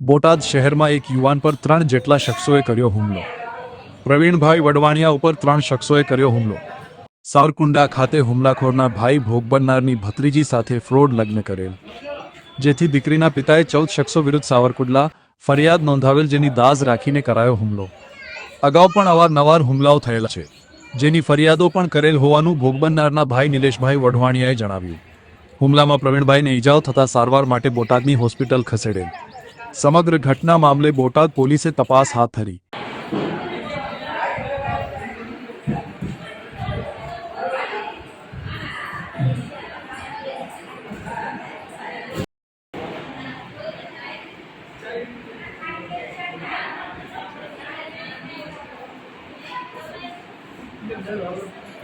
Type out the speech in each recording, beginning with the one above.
બોટાદ શહેરમાં એક યુવાન પર 3 જેટલા શખ્સોએ કર્યો હુમલો। પ્રવીણભાઈ વડવાણિયા ઉપર 3 શખ્સોએ કર્યો હુમલો। સાવરકુંડલા ખાતે હુમલાખોરના ભાઈ ભોગ બનનારની ભત્રીજી સાથે ફ્રોડ લગ્ન કરેલ, જેથી દીકરીના પિતાએ 14 શખ્સો વિરુદ્ધ સાવરકુંડલા ફરિયાદ નોંધાવેલ, જેની દાઝ રાખીને કરાયો હુમલો। અગાઉ પણ અવારનવાર હુમલાઓ થયેલા છે, જેની ફરિયાદો પણ કરેલ હોવાનું ભોગ બનનારના ભાઈ નિલેશભાઈ વઢવાણિયાએ જણાવ્યું। હુમલામાં પ્રવીણભાઈને ઈજાઓ થતાં સારવાર માટે બોટાદની હોસ્પિટલ ખસેડેલ। સમગ્ર ઘટના મામલે બોટાદ પોલીસે તપાસ હાથ ધરી।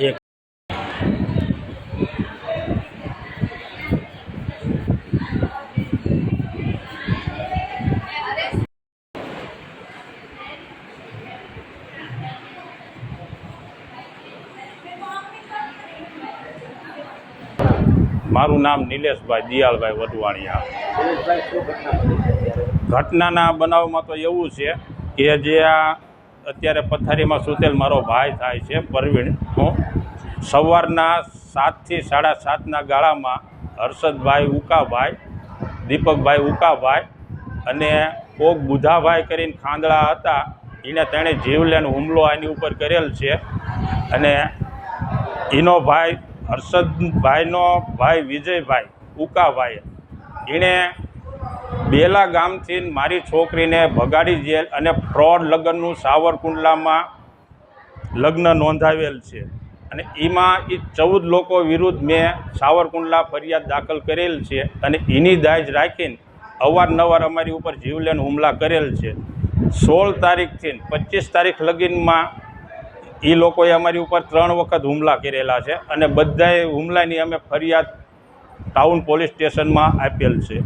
એક મારું નામ નિલેશભાઈ દિયાળભાઈ વઢવાણિયા। ઘટનાના બનાવમાં તો એવું છે કે જે આ અત્યારે પથારીમાં સૂતેલ મારો ભાઈ થાય છે પરવીણ, સવારના 7 થી 7:30ના ગાળામાં હર્ષદભાઈ ઉકાભાઈ, દીપકભાઈ ઉકાભાઈ અને કોક બુધાભાઈ કરીને ખાંદડા હતા, તેણે જીવલેણ હુમલો આની ઉપર કરેલ છે। અને એનો ભાઈ હર્ષદભાઈનો ભાઈ વિજયભાઈ ઉકાભાઈ એણે બેલા ગામથી મારી છોકરીને ભગાડી જેલ અને ફ્રોડ લગ્નનું સાવરકુંડલામાં લગ્ન નોંધાવેલ છે। અને એમાં એ 14 લોકો વિરુદ્ધ મેં સાવરકુંડલા ફરિયાદ દાખલ કરેલ છે અને એની દાજ રાખીને અવારનવાર અમારી ઉપર જીવલેણ હુમલા કરેલ છે। 16 તારીખથી 25 તારીખ લગીનમાં એ લોકોએ અમારી ઉપર 3 વખત હુમલા કરેલા છે અને બધાએ હુમલાની અમે ફરિયાદ ટાઉન પોલીસ સ્ટેશનમાં આપેલ છે।